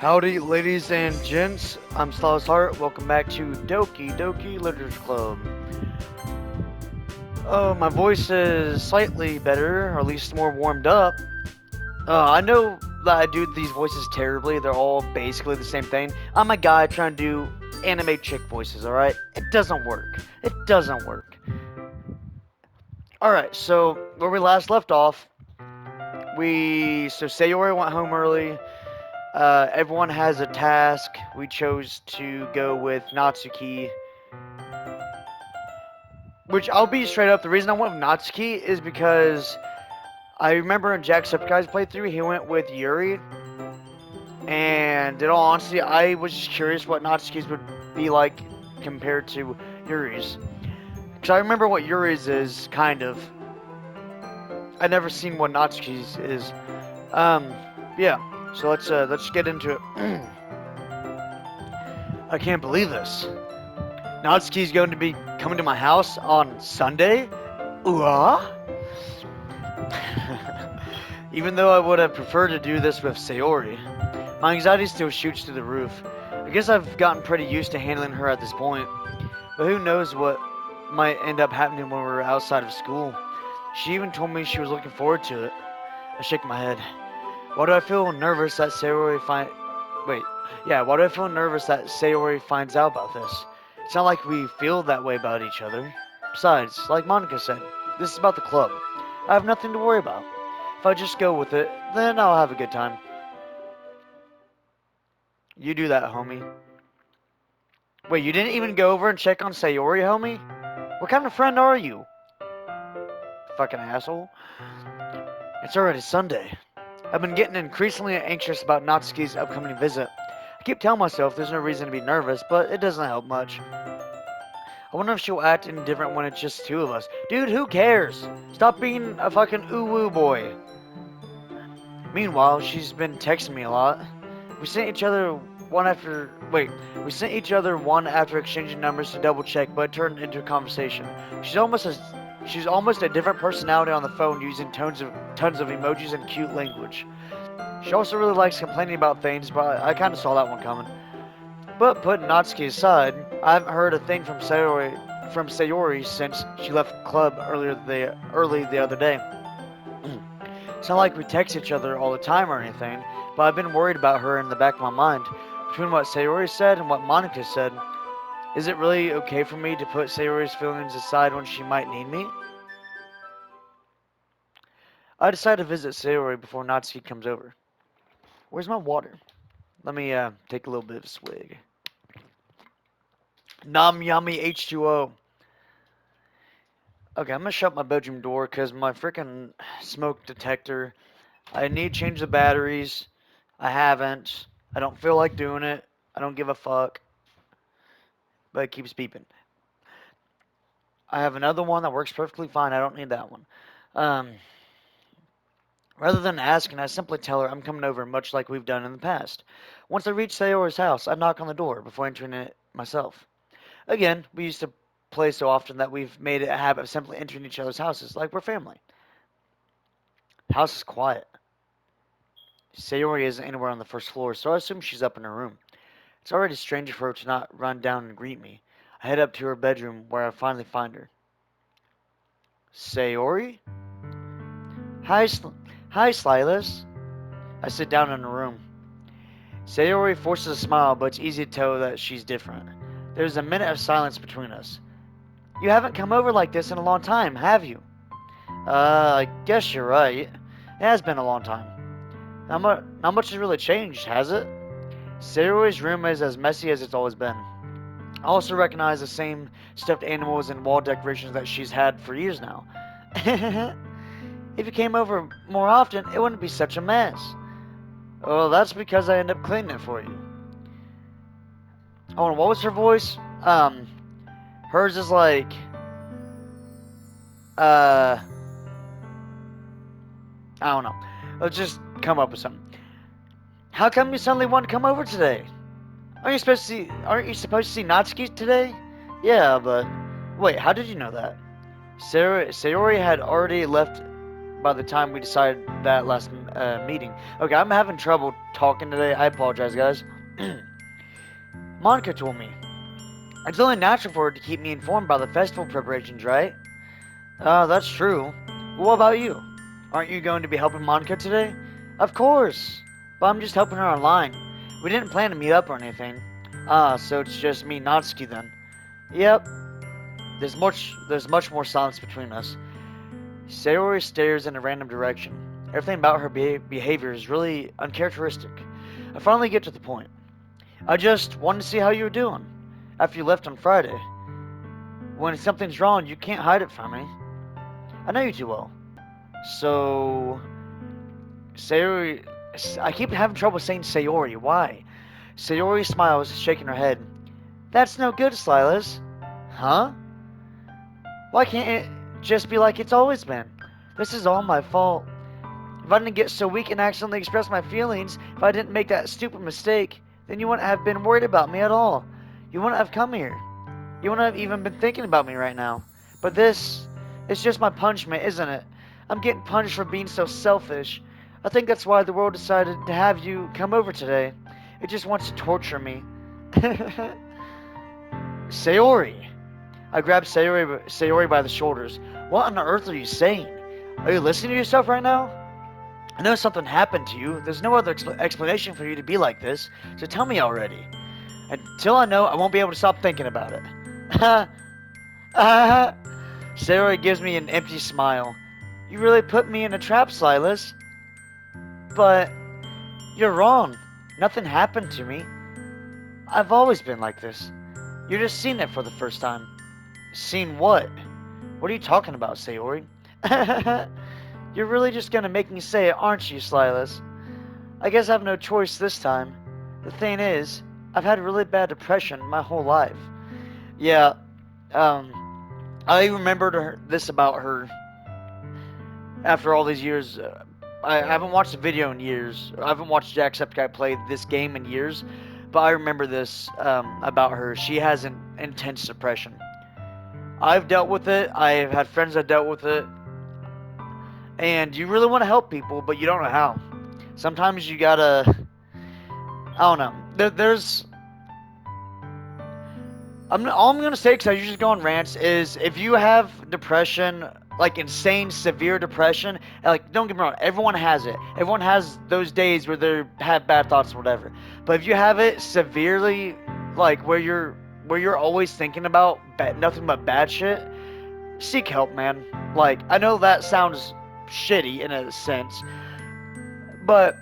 Howdy, ladies and gents. I'm Slaus Hart. Welcome back to Doki Doki Literature Club. Oh, my voice is slightly better, or at least more warmed up. I know that I do these voices terribly. They're all basically the same thing. I'm a guy trying to do anime chick voices, alright? It doesn't work. It doesn't work. Alright, so where we last left off, So Sayori went home early. Everyone has a task. We chose to go with Natsuki. Which I'll be straight up. The reason I went with Natsuki is because I remember in Jacksepticeye's playthrough, he went with Yuri. And in all honesty, I was just curious what Natsuki's would be like compared to Yuri's. Because I remember what Yuri's is, kind of. I never seen what Natsuki's is. Yeah. So let's get into it. I can't believe this. Natsuki's going to be coming to my house on Sunday? Ooh-ah? Even though I would have preferred to do this with Sayori, my anxiety still shoots through the roof. I guess I've gotten pretty used to handling her at this point, but who knows what might end up happening when we're outside of school. She even told me she was looking forward to it. I shake my head. Why do I feel nervous that Sayori why do I feel nervous that Sayori finds out about this? It's not like we feel that way about each other. Besides, like Monica said, this is about the club. I have nothing to worry about. If I just go with it, then I'll have a good time. You do that, homie. Wait, you didn't even go over and check on Sayori, homie? What kind of friend are you? Fucking asshole. It's already Sunday. I've been getting increasingly anxious about Natsuki's upcoming visit. I keep telling myself there's no reason to be nervous, but it doesn't help much. I wonder if she'll act any different when it's just two of us. Dude, who cares? Stop being a fucking ooh-woo boy. Meanwhile, she's been texting me a lot. We sent each other one after exchanging numbers to double check, but it turned into a conversation. She's almost a different personality on the phone, using tons of emojis and cute language. She also really likes complaining about things, but I kind of saw that one coming. But putting Natsuki aside, I haven't heard a thing from Sayori since she left the club early the other day. It's not like we text each other all the time or anything, but I've been worried about her in the back of my mind. Between what Sayori said and what Monica said, is it really okay for me to put Sayori's feelings aside when she might need me? I decide to visit Sayori before Natsuki comes over. Where's my water? Let me take a little bit of a swig. Nom yummy H2O. Okay, I'm gonna shut my bedroom door because my freaking smoke detector, I need to change the batteries. I haven't. I don't feel like doing it. I don't give a fuck. But it keeps beeping. I have another one that works perfectly fine. I don't need that one. Rather than asking, I simply tell her I'm coming over, much like we've done in the past. Once I reach Sayori's house, I knock on the door before entering it myself. Again, we used to play so often that we've made it a habit of simply entering each other's houses, like we're family. The house is quiet. Sayori isn't anywhere on the first floor, so I assume she's up in her room. It's already strange for her to not run down and greet me. I head up to her bedroom, where I finally find her. Sayori? Hi, Silas. I sit down in her room. Sayori forces a smile, but it's easy to tell that she's different. There's a minute of silence between us. You haven't come over like this in a long time, have you? I guess you're right. It has been a long time. Not much has really changed, has it? Sayori's room is as messy as it's always been. I also recognize the same stuffed animals and wall decorations that she's had for years now. If you came over more often, it wouldn't be such a mess. Oh, that's because I end up cleaning it for you. Oh, and what was her voice? Hers is like, I don't know. Let's just come up with something. How come you suddenly want to come over today? Aren't you supposed to see Natsuki today? Yeah, but wait, how did you know that? Sayori had already left by the time we decided that meeting. Okay, I'm having trouble talking today. I apologize, guys. Monica told me. It's only natural for her to keep me informed about the festival preparations, right? That's true. Well, what about you? Aren't you going to be helping Monica today? Of course. But I'm just helping her online. We didn't plan to meet up or anything. Ah, so it's just me and Natsuki then. Yep. There's much more silence between us. Sayori stares in a random direction. Everything about her behavior is really uncharacteristic. I finally get to the point. I just wanted to see how you were doing after you left on Friday. When something's wrong, you can't hide it from me. I know you too well. So, Sayori. I keep having trouble saying Sayori. Why? Sayori smiles, shaking her head. That's no good, Silas. Huh? Why can't it just be like it's always been? This is all my fault. If I didn't get so weak and accidentally express my feelings, if I didn't make that stupid mistake, then you wouldn't have been worried about me at all. You wouldn't have come here. You wouldn't have even been thinking about me right now. But it's just my punishment, isn't it? I'm getting punished for being so selfish. I think that's why the world decided to have you come over today. It just wants to torture me. Sayori. I grabbed Sayori by the shoulders. What on earth are you saying? Are you listening to yourself right now? I know something happened to you. There's no other explanation for you to be like this. So tell me already. Until I know, I won't be able to stop thinking about it. Sayori gives me an empty smile. You really put me in a trap, Silas. But you're wrong. Nothing happened to me. I've always been like this. You're just seeing it for the first time. Seen what? What are you talking about, Sayori? You're really just gonna make me say it, aren't you, Silas? I guess I have no choice this time. The thing is, I've had really bad depression my whole life. Yeah, I remembered this about her after all these years. I haven't watched a video in years. I haven't watched Jacksepticeye play this game in years, but I remember this about her. She has an intense depression. I've dealt with it. I've had friends that dealt with it. And you really want to help people, but you don't know how. Sometimes you gotta... I don't know. There's... all I'm going to say, because I usually go on rants, is if you have depression, like insane, severe depression, like, don't get me wrong, everyone has it. Everyone has those days where they have bad thoughts or whatever. But if you have it severely, like, where you're always thinking about nothing but bad shit, seek help, man. Like, I know that sounds shitty in a sense, but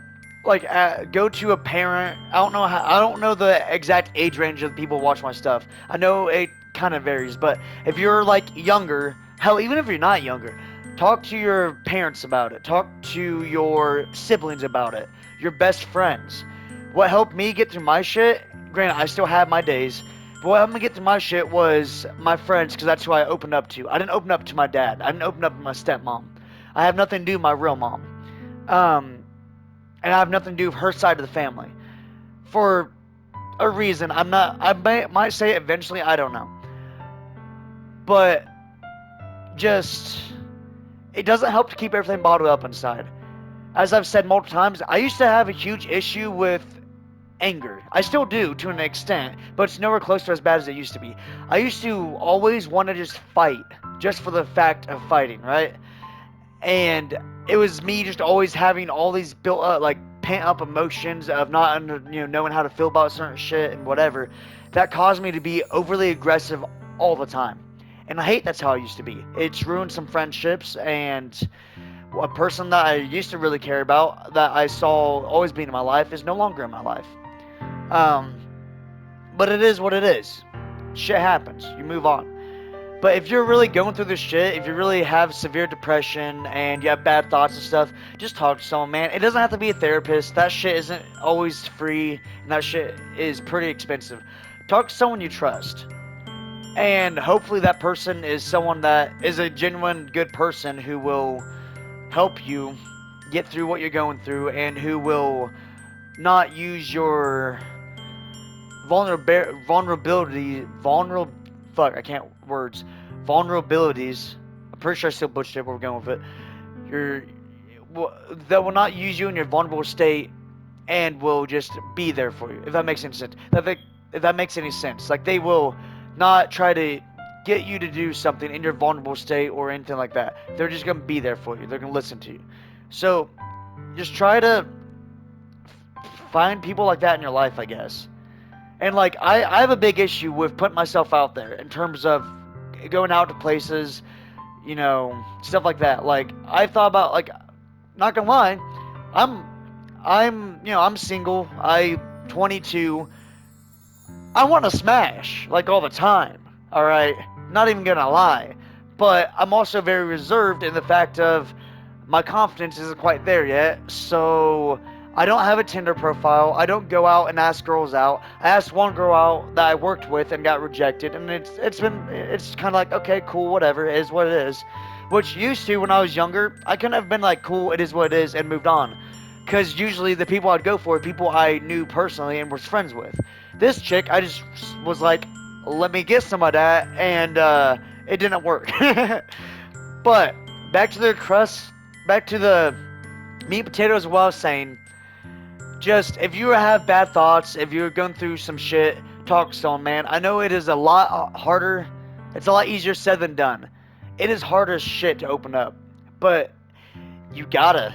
like go to a parent. I don't know the exact age range of the people who watch my stuff. I know it kind of varies, but if you're like younger, hell, even if you're not younger, talk to your parents about it. Talk to your siblings about it. Your best friends. What helped me get through my shit, granted I still have my days, but what helped me get through my shit was my friends, because that's who I opened up to. I didn't open up to my dad. I didn't open up to my stepmom. I have nothing to do with my real mom. And I have nothing to do with her side of the family. For a reason. I might say it eventually, I don't know. But just, it doesn't help to keep everything bottled up inside. As I've said multiple times, I used to have a huge issue with anger. I still do, to an extent, but it's nowhere close to as bad as it used to be. I used to always want to just fight, just for the fact of fighting, right? And it was me just always having all these built up, like, pent up emotions of not knowing how to feel about certain shit and whatever. That caused me to be overly aggressive all the time. And I hate that's how I used to be. It's ruined some friendships, and a person that I used to really care about, that I saw always being in my life, is no longer in my life. But it is what it is. Shit happens. You move on. But if you're really going through this shit, if you really have severe depression and you have bad thoughts and stuff, just talk to someone, man. It doesn't have to be a therapist. That shit isn't always free, and that shit is pretty expensive. Talk to someone you trust. And hopefully that person is someone that is a genuine good person who will help you get through what you're going through, and who will not use your vulnerabilities. I'm pretty sure I still butchered it, but we're going with it. that will not use you in your vulnerable state and will just be there for you. If that makes any sense. If that makes any sense. Like they will not try to get you to do something in your vulnerable state or anything like that. They're just gonna be there for you. They're gonna listen to you. So just try to find people like that in your life, I guess. And like I have a big issue with putting myself out there in terms of going out to places, you know, stuff like that. Like I thought about like not gonna lie, I'm I'm single. I'm 22. I want to smash like all the time. All right, not even gonna lie, but I'm also very reserved in the fact of my confidence isn't quite there yet. So I don't have a Tinder profile. I don't go out and ask girls out. I asked one girl out that I worked with and got rejected, and it's kind of like okay, cool, whatever, it is what it is. Which used to when I was younger, I couldn't have been like cool, it is what it is, and moved on. Because usually the people I'd go for are people I knew personally and was friends with. This chick, I just was like, let me get some of that, and it didn't work. But back to the crust, back to the meat and potatoes. What I was saying, just if you have bad thoughts, if you're going through some shit, talk to someone, man. I know it is a lot harder. It's a lot easier said than done. It is hard as shit to open up, but you gotta.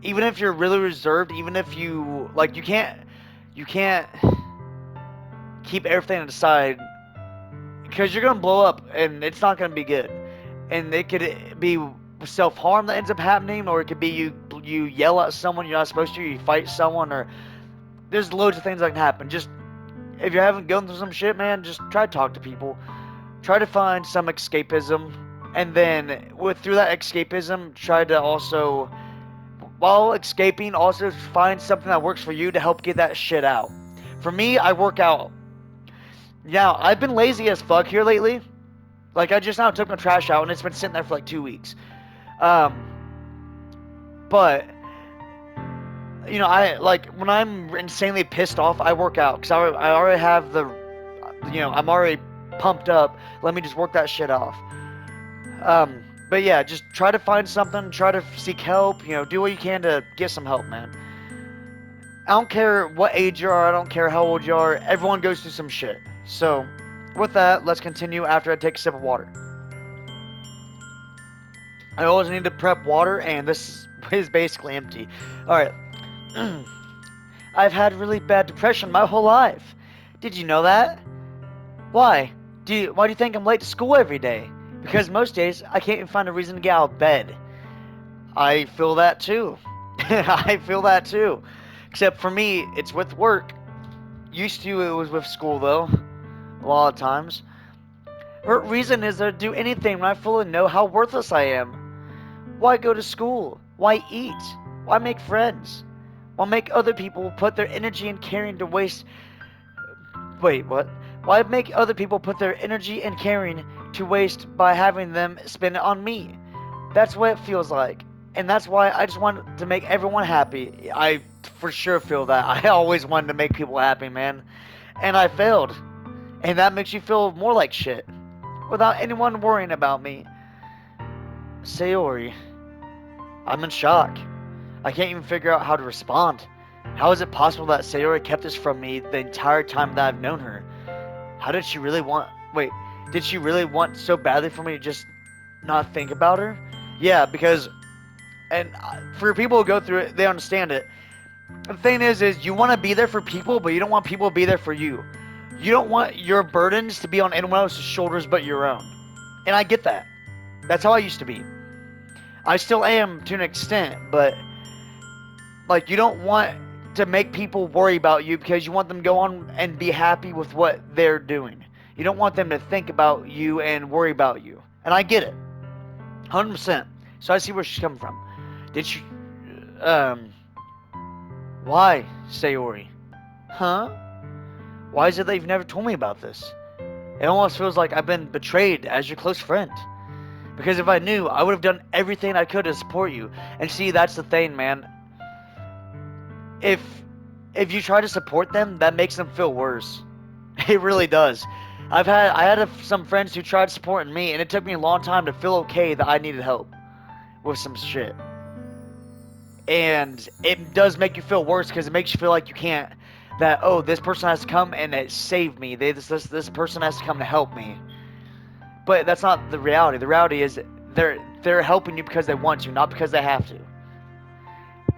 Even if you're really reserved, even if you like, you can't keep everything aside because you're gonna blow up and it's not gonna be good. And it could be self-harm that ends up happening, or it could be you yell at someone you're not supposed to, you fight someone, or there's loads of things that can happen. Just if you're having going through some shit, man, just try to talk to people. Try to find some escapism, and then through that escapism, try to also, while escaping, also find something that works for you to help get that shit out. For me, I work out. Now, I've been lazy as fuck here lately. Like, I just now took my trash out, and it's been sitting there for like 2 weeks. But, you know, I, like, when I'm insanely pissed off, I work out. Because I already have the, I'm already pumped up. Let me just work that shit off. But yeah, just try to find something. Try to seek help. Do what you can to get some help, man. I don't care what age you are. I don't care how old you are. Everyone goes through some shit. So, with that, let's continue after I take a sip of water. I always need to prep water, and this is basically empty. Alright. I've had really bad depression my whole life. Did you know that? Why? Why do you think I'm late to school every day? Because most days, I can't even find a reason to get out of bed. I feel that too. I feel that too. Except for me, it's with work. Used to, it was with school, though. A lot of times. Her reason is to do anything when I fully know how worthless I am. Why go to school? Why eat? Why make friends? Why make other people put their energy and caring to waste... Wait, what? Why make other people put their energy and caring to waste by having them spend it on me? That's what it feels like. And that's why I just want to make everyone happy. I for sure feel that. I always wanted to make people happy, man. And I failed. And that makes you feel more like shit. Without anyone worrying about me. Sayori. I'm in shock. I can't even figure out how to respond. How is it possible that Sayori kept this from me the entire time that I've known her? How did she really want... Wait, did she really want so badly for me to just not think about her? Yeah, because... And for people who go through it, they understand it. The thing is you want to be there for people, but you don't want people to be there for you. You don't want your burdens to be on anyone else's shoulders but your own. And I get that. That's how I used to be. I still am to an extent, but... Like, you don't want to make people worry about you because you want them to go on and be happy with what they're doing. You don't want them to think about you and worry about you. And I get it. 100%. So I see where she's coming from. Did she... Why, Sayori? Huh? Why is it that you've never told me about this? It almost feels like I've been betrayed as your close friend. Because if I knew, I would have done everything I could to support you. And see, that's the thing, man. If you try to support them, that makes them feel worse. It really does. I had some friends who tried supporting me, and it took me a long time to feel okay that I needed help with some shit. and it does make you feel worse because it makes you feel like you can't. That, oh, this person has to come and save me. This person has to come to help me. But that's not the reality. The reality is they're helping you because they want to, not because they have to.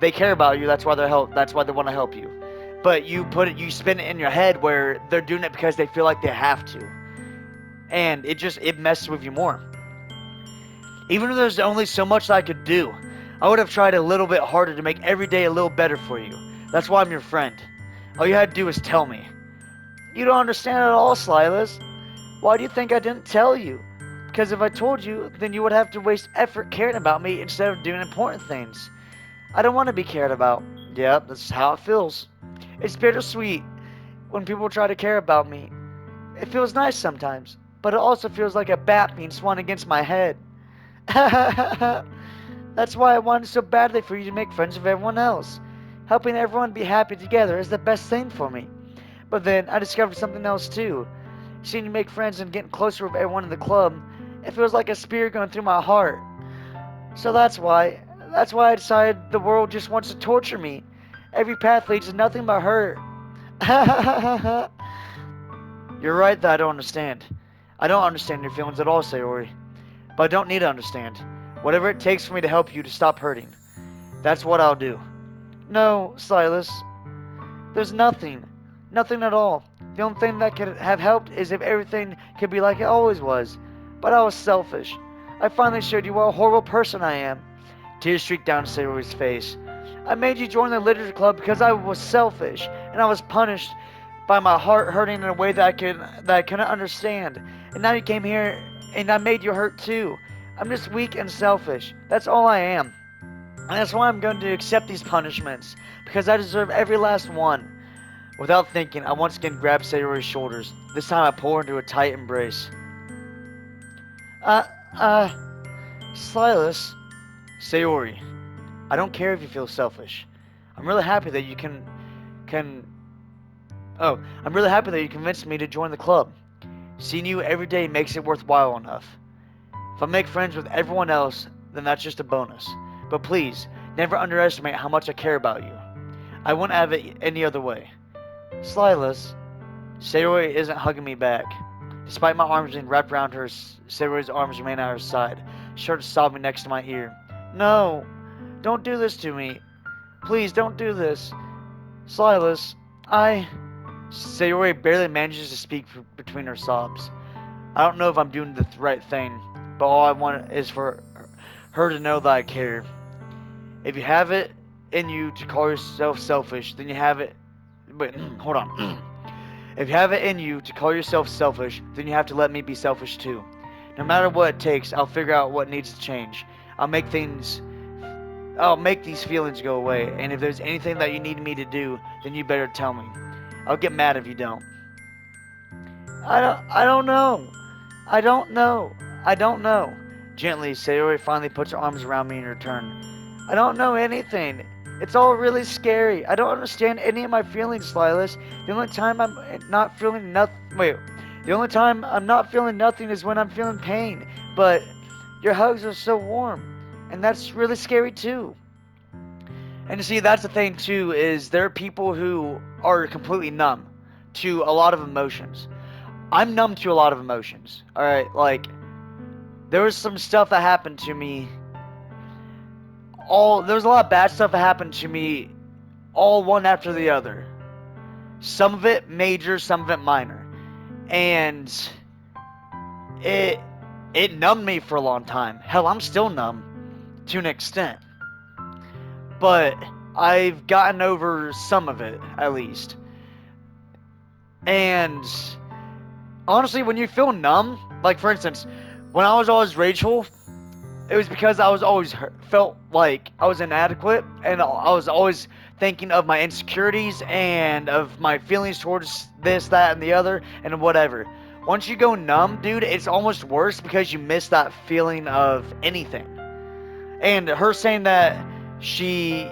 They care about you. That's why That's why they want to help you. But you spin it in your head where they're doing it because they feel like they have to, and it messes with you more. Even though there's only so much that I could do, I would have tried a little bit harder to make every day a little better for you. That's why I'm your friend. All you had to do is tell me. You don't understand at all, Silas. Why do you think I didn't tell you? Because if I told you, then you would have to waste effort caring about me instead of doing important things. I don't want to be cared about. Yep, that's how it feels. It's bittersweet when people try to care about me. It feels nice sometimes, but it also feels like a bat being swung against my head. That's why I wanted so badly for you to make friends with everyone else. Helping everyone be happy together is the best thing for me. But then I discovered something else too. Seeing you make friends and getting closer with everyone in the club, it feels like a spear going through my heart. So that's why I decided the world just wants to torture me. Every path leads to nothing but hurt. You're right that I don't understand. I don't understand your feelings at all, Sayori. But I don't need to understand. Whatever it takes for me to help you to stop hurting, that's what I'll do. No, Silas. There's nothing. Nothing at all. The only thing that could have helped is if everything could be like it always was. But I was selfish. I finally showed you what a horrible person I am. Tears streaked down Sayori's face. I made you join the literature club because I was selfish, and I was punished by my heart hurting in a way that I couldn't understand. And now you came here, and I made you hurt too. I'm just weak and selfish. That's all I am. And that's why I'm going to accept these punishments, because I deserve every last one. Without thinking, I once again grabbed Sayori's shoulders. This time I pulled her into a tight embrace. Silas. Sayori, I don't care if you feel selfish. I'm really happy that you I'm really happy that you convinced me to join the club. Seeing you every day makes it worthwhile enough. If I make friends with everyone else, then that's just a bonus. But please, never underestimate how much I care about you. I wouldn't have it any other way. Silas, Sayori isn't hugging me back. Despite my arms being wrapped around her, Sayori's arms remain at her side. She started sobbing next to my ear. No, don't do this to me. Please don't do this. Silas, Sayori barely manages to speak between her sobs. I don't know if I'm doing the right thing, but all I want is for her to know that I care. If you have it in you to call yourself selfish, then you have it. Wait, hold on. If you have it in you to call yourself selfish, then you have to let me be selfish too. No matter what it takes, I'll figure out what needs to change. I'll make these feelings go away, and if there's anything that you need me to do, then you better tell me. I'll get mad if you don't. I don't know. I don't know. I don't know. Gently, Sayori finally puts her arms around me in return. I don't know anything. It's all really scary. I don't understand any of my feelings, Silas. The only time I'm not feeling nothing is when I'm feeling pain. But your hugs are so warm, and that's really scary too. And you see, that's the thing too, is there are people who are completely numb to a lot of emotions. I'm numb to a lot of emotions. Alright, like, there was some stuff that happened to me. There was a lot of bad stuff that happened to me, all one after the other. Some of it major, some of it minor. And it numbed me for a long time. Hell, I'm still numb to an extent. But I've gotten over some of it, at least. And honestly, when you feel numb, like for instance, when I was always rageful, it was because I was always felt like I was inadequate, and I was always thinking of my insecurities and of my feelings towards this, that, and the other, and whatever. Once you go numb, dude, it's almost worse because you miss that feeling of anything. And her saying that she,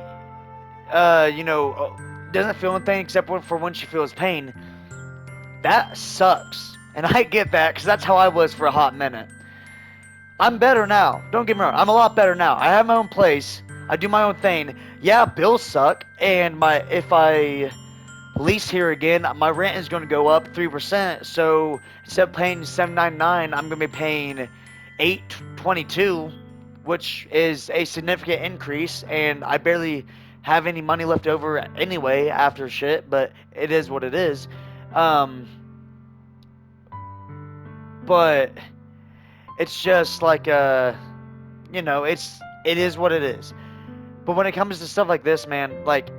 doesn't feel anything except for when she feels pain, that sucks. And I get that, because that's how I was for a hot minute. I'm better now. Don't get me wrong. I'm a lot better now. I have my own place. I do my own thing. Yeah, bills suck, and if I lease here again, my rent is going to go up 3%. So instead of paying $7.99, I'm going to be paying $8.22, which is a significant increase. And I barely have any money left over anyway after shit, but it is what it is. Um, but it's just like it is what it is. But when it comes to stuff like this, man, like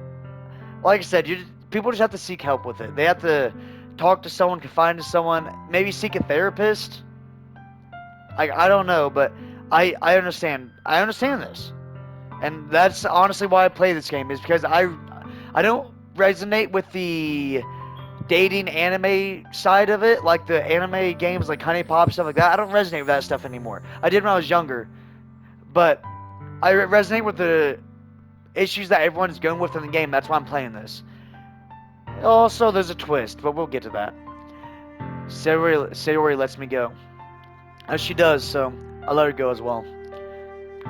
I said, people just have to seek help with it. They have to talk to someone, confide in someone, maybe seek a therapist. I don't know, but I understand. I understand this, and that's honestly why I play this game, is because I don't resonate with the dating anime side of it, like the anime games like Honey Pop, stuff like that. I don't resonate with that stuff anymore. I did when I was younger, but I resonate with the issues that everyone's going with in the game. That's why I'm playing this. Also, there's a twist, but we'll get to that. Sayori lets me go. As she does, so I let her go as well.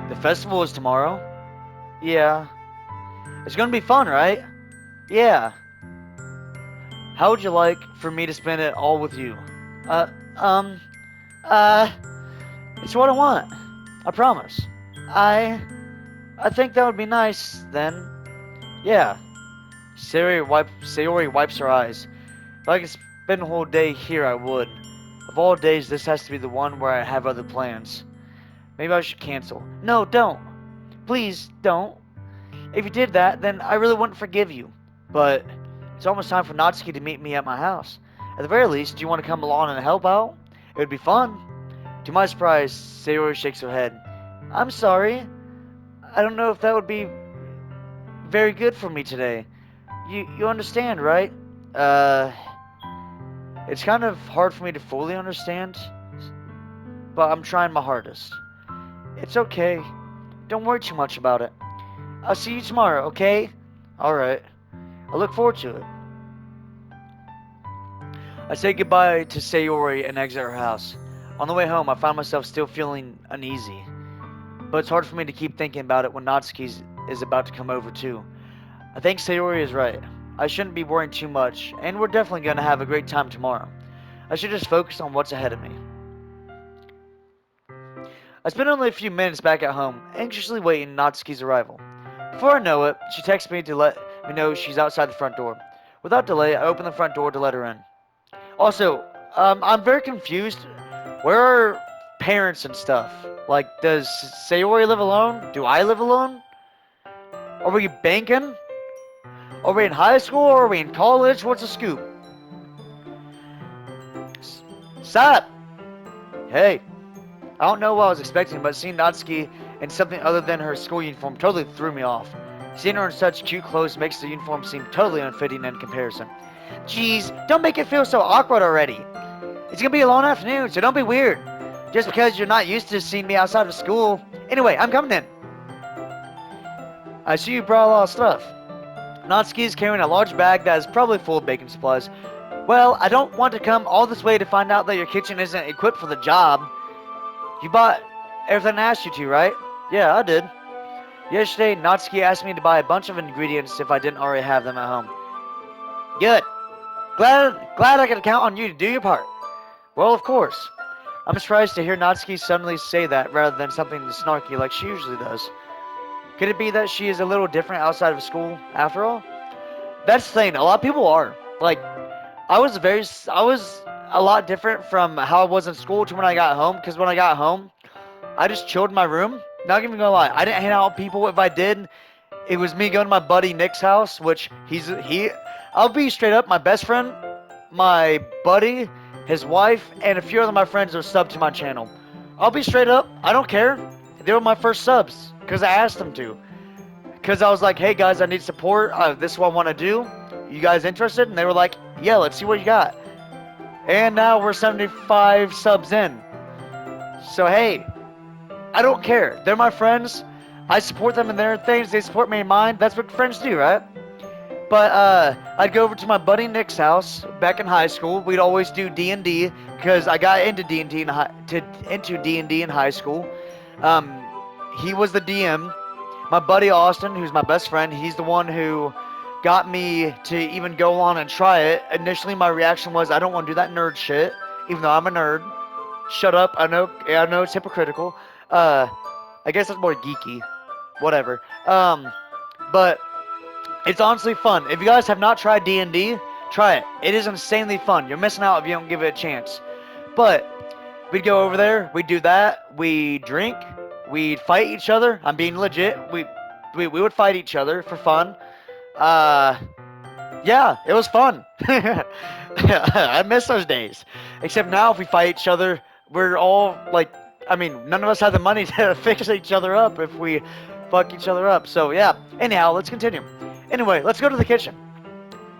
The festival is tomorrow? Yeah. It's gonna be fun, right? Yeah. How would you like for me to spend it all with you? Uh, um, uh, it's what I want. I promise. I think that would be nice, then. Yeah. Sayori wipes her eyes. If I could spend the whole day here, I would. Of all days, this has to be the one where I have other plans. Maybe I should cancel. No, don't. Please, don't. If you did that, then I really wouldn't forgive you. But it's almost time for Natsuki to meet me at my house. At the very least, do you want to come along and help out? It would be fun. To my surprise, Sayori shakes her head. I'm sorry. I don't know if that would be very good for me today. You understand, right? It's kind of hard for me to fully understand, but I'm trying my hardest. It's okay. Don't worry too much about it. I'll see you tomorrow, okay? Alright. I look forward to it. I say goodbye to Sayori and exit her house. On the way home, I find myself still feeling uneasy. But it's hard for me to keep thinking about it when Natsuki is about to come over too. I think Sayori is right. I shouldn't be worrying too much, and we're definitely going to have a great time tomorrow. I should just focus on what's ahead of me. I spend only a few minutes back at home, anxiously waiting Natsuki's arrival. Before I know it, she texts me to let me know she's outside the front door. Without delay, I open the front door to let her in. Also, I'm very confused. Where are parents and stuff? Like, does Sayori live alone? Do I live alone? Are we banking? Are we in high school? Are we in college? What's the scoop? Sup? Hey. I don't know what I was expecting, but seeing Natsuki in something other than her school uniform totally threw me off. Seeing her in such cute clothes makes the uniform seem totally unfitting in comparison. Jeez, don't make it feel so awkward already. It's gonna be a long afternoon, so don't be weird. Just because you're not used to seeing me outside of school. Anyway, I'm coming in. I see you brought a lot of stuff. Natsuki is carrying a large bag that is probably full of baking supplies. Well, I don't want to come all this way to find out that your kitchen isn't equipped for the job. You bought everything I asked you to, right? Yeah, I did. Yesterday, Natsuki asked me to buy a bunch of ingredients if I didn't already have them at home. Good. Glad I could count on you to do your part. Well, of course. I'm surprised to hear Natsuki suddenly say that rather than something snarky like she usually does. Could it be that she is a little different outside of school, after all? That's the thing, a lot of people are. Like, I was a lot different from how I was in school to when I got home, because when I got home, I just chilled in my room. Not even gonna lie, I didn't hang out with people. If I did, it was me going to my buddy Nick's house, which I'll be straight up, my best friend, my buddy, his wife, and a few other my friends are subbed to my channel. I'll be straight up, I don't care. They were my first subs, because I asked them to. Because I was like, hey guys, I need support, this is what I want to do. You guys interested? And they were like, yeah, let's see what you got. And now we're 75 subs in. So hey, I don't care. They're my friends. I support them in their things. They support me in mine. That's what friends do, right? But I'd go over to my buddy Nick's house back in high school. We'd always do D&D because I got into D&D in high school. He was the DM. My buddy Austin, who's my best friend, he's the one who got me to even go on and try it. Initially, my reaction was, I don't want to do that nerd shit, even though I'm a nerd. Shut up. I know it's hypocritical. I guess it's more geeky. Whatever. But it's honestly fun. If you guys have not tried D&D, try it. It is insanely fun. You're missing out if you don't give it a chance. But we'd go over there, we'd do that, we'd drink, we'd fight each other. I'm being legit. We would fight each other for fun. Yeah, it was fun. I miss those days. Except now if we fight each other, we're all like, I mean, none of us have the money to fix each other up if we fuck each other up. So yeah, anyhow, let's continue. Anyway, let's go to the kitchen.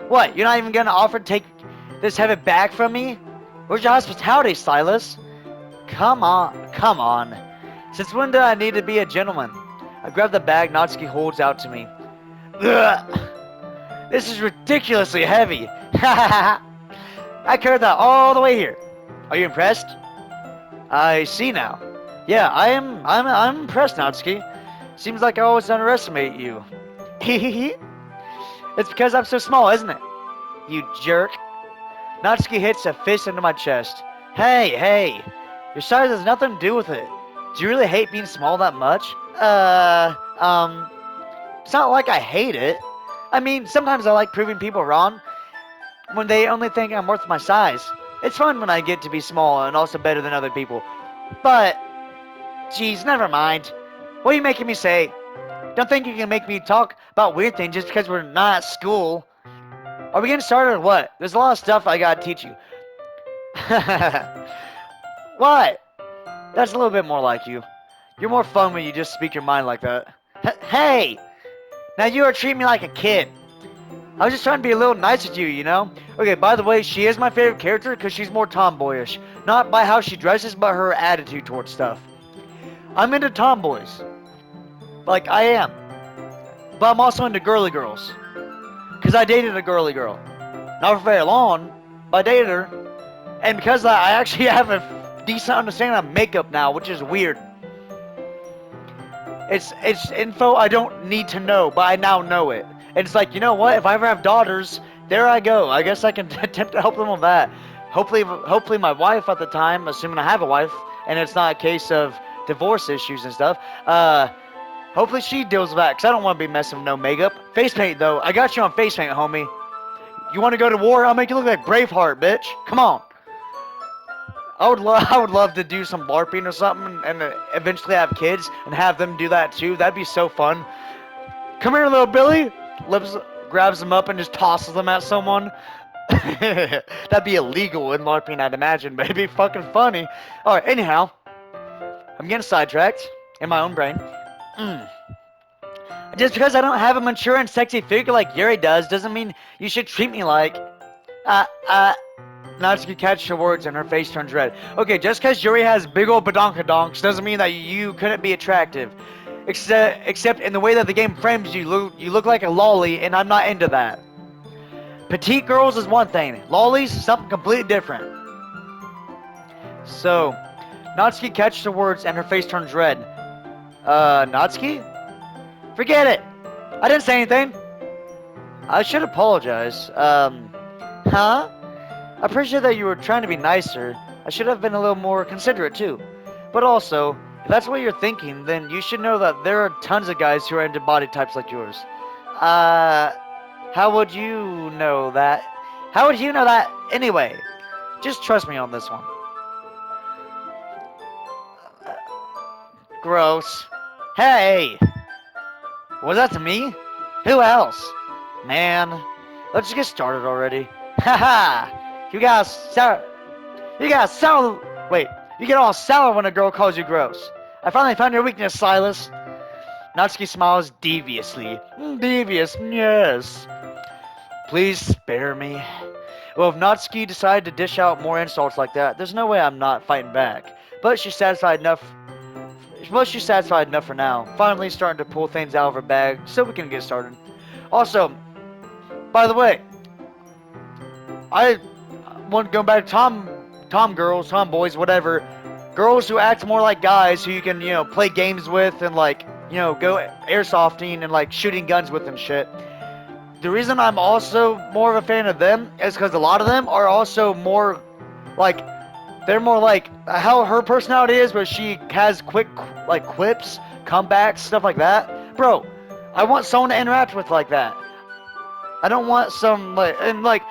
What, you're not even gonna offer to have it back from me? Where's your hospitality, Silas? Come on. Since when did I need to be a gentleman? I grab the bag Natsuki holds out to me. Ugh. This is ridiculously heavy. I carried that all the way here. Are you impressed? I see now. Yeah, I'm impressed, Natsuki. Seems like I always underestimate you. It's because I'm so small, isn't it? You jerk. Natsuki hits a fist into my chest. Hey, your size has nothing to do with it. Do you really hate being small that much? It's not like I hate it. I mean, sometimes I like proving people wrong when they only think I'm worth my size. It's fun when I get to be small and also better than other people. But, geez, never mind. What are you making me say? Don't think you can make me talk about weird things just because we're not at school. Are we getting started or what? There's a lot of stuff I gotta teach you. What? That's a little bit more like you. You're more fun when you just speak your mind like that. Hey! Now you are treating me like a kid. I was just trying to be a little nice with you, you know? Okay, by the way, she is my favorite character because she's more tomboyish. Not by how she dresses, but her attitude towards stuff. I'm into tomboys. Like, I am. But I'm also into girly girls. Because I dated a girly girl. Not for very long, but I dated her. And because of that, I actually have a decent understanding of makeup now, which is weird. It's info I don't need to know, but I now know it. And it's like, you know what? If I ever have daughters, there I go. I guess I can attempt to help them with that. Hopefully my wife at the time, assuming I have a wife, and it's not a case of divorce issues and stuff, hopefully she deals with that, because I don't want to be messing with no makeup. Face paint, though. I got you on face paint, homie. You want to go to war? I'll make you look like Braveheart, bitch. Come on. I would love to do some LARPing or something and eventually have kids and have them do that too. That'd be so fun. Come here, little Billy. Grabs them up and just tosses them at someone. That'd be illegal in LARPing, I'd imagine, but it'd be fucking funny. Alright, anyhow. I'm getting sidetracked in my own brain. Just because I don't have a mature and sexy figure like Yuri does doesn't mean you should treat me like... Natsuki catches her words and her face turns red. Okay, just because Yuri has big old badonkadonks doesn't mean that you couldn't be attractive. Except in the way that the game frames you, you look like a lolly, and I'm not into that. Petite girls is one thing. Lollies, something completely different. So, Natsuki catches her words and her face turns red. Natsuki? Forget it! I didn't say anything! I should apologize. Huh? I appreciate that you were trying to be nicer. I should have been a little more considerate too. But also, if that's what you're thinking, then you should know that there are tons of guys who are into body types like yours. How would you know that? How would you know that anyway? Just trust me on this one. Gross. Hey! Was that to me? Who else? Man, let's just get started already. Haha! You get all sour when a girl calls you gross. I finally found your weakness, Silas. Natsuki smiles deviously. Devious, yes. Please spare me. Well, if Natsuki decided to dish out more insults like that, there's no way I'm not fighting back. But she's satisfied enough for now. Finally starting to pull things out of her bag so we can get started. Also, by the way, I want to go back to tomboys, whatever. Girls who act more like guys who you can, play games with and, like, go airsofting and like shooting guns with and shit. The reason I'm also more of a fan of them is because a lot of them are also more like they're more like how her personality is, where she has quick like quips, comebacks, stuff like that. Bro, I want someone to interact with like that. I don't want some like and like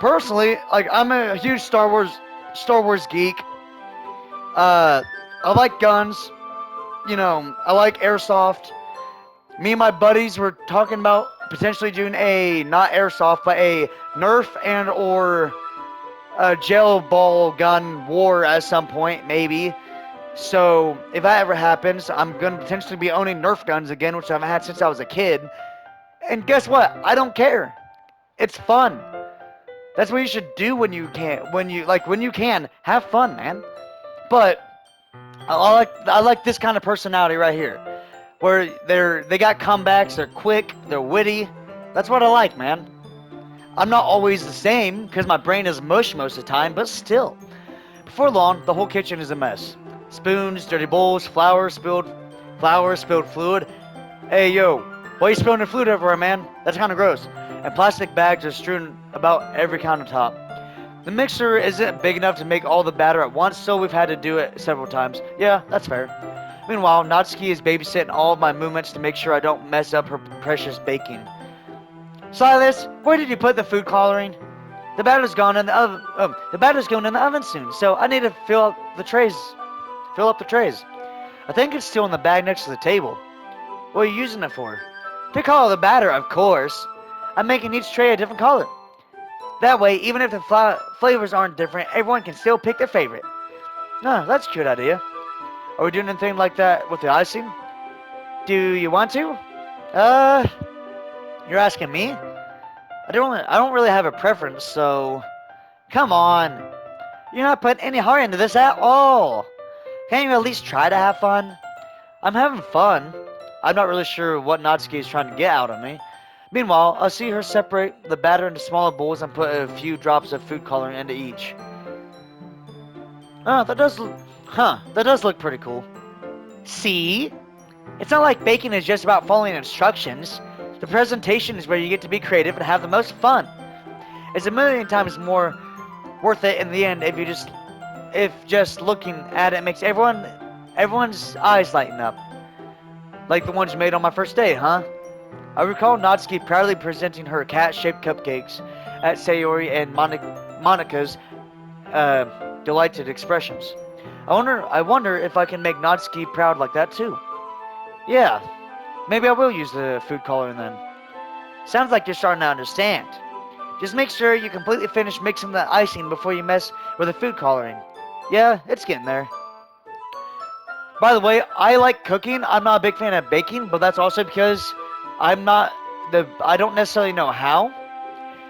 personally, like I'm a huge Star Wars geek. Uh, I like guns. I like airsoft. Me and my buddies were talking about potentially doing a not airsoft, but a Nerf and or a gel ball gun war at some point, maybe. So if that ever happens, I'm gonna potentially be owning Nerf guns again, which I've had since I was a kid. And guess what? I don't care. It's fun. That's what you should do when you can. When you can, have fun, man. But I like this kind of personality right here, where they got comebacks, they're quick, they're witty. That's what I like, man. I'm not always the same because my brain is mush most of the time, but still. Before long, the whole kitchen is a mess. Spoons, dirty bowls, flour, spilled fluid. Hey yo, why are you spilling the fluid everywhere, man? That's kind of gross. And plastic bags are strewn about every countertop. The mixer isn't big enough to make all the batter at once, so we've had to do it several times. Yeah, that's fair. Meanwhile, Natsuki is babysitting all of my movements to make sure I don't mess up her precious baking. Silas, where did you put the food coloring? The batter's gone in the oven. The batter's going in the oven soon, so I need to fill up the trays. Fill up the trays. I think it's still in the bag next to the table. What are you using it for? To color the batter, of course. I'm making each tray a different color. That way, even if the flavors aren't different, everyone can still pick their favorite. Ah, that's a cute idea. Are we doing anything like that with the icing? Do you want to? Uh, you're asking me? I don't really have a preference, so come on. You're not putting any heart into this at all. Can't you at least try to have fun? I'm having fun. I'm not really sure what Natsuki is trying to get out of me. Meanwhile, I'll see her separate the batter into smaller bowls and put a few drops of food coloring into each. Oh, that does look pretty cool. See? It's not like baking is just about following instructions. The presentation is where you get to be creative and have the most fun. It's a million times more worth it in the end if just looking at it makes everyone's eyes lighten up. Like the ones you made on my first day, huh? I recall Natsuki proudly presenting her cat-shaped cupcakes at Sayori and Monica's delighted expressions. I wonder if I can make Natsuki proud like that too. Yeah, maybe I will use the food coloring then. Sounds like you're starting to understand. Just make sure you completely finish mixing the icing before you mess with the food coloring. Yeah, it's getting there. By the way, I like cooking. I'm not a big fan of baking, but that's also because I don't necessarily know how.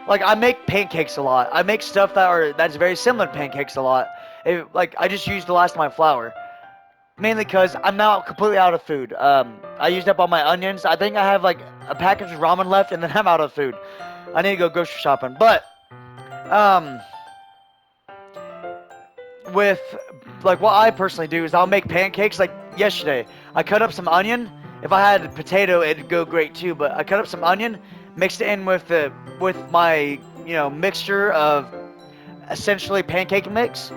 Like I make pancakes a lot. I make stuff that's very similar to pancakes a lot. Like I just used the last of my flour. Mainly because I'm now completely out of food. I used up all my onions. I think I have like a package of ramen left, and then I'm out of food. I need to go grocery shopping. But um, with like what I personally do is I'll make pancakes. Like yesterday, I cut up some onion. If I had potato, it'd go great too. But I cut up some onion, mixed it in with my mixture of essentially pancake mix,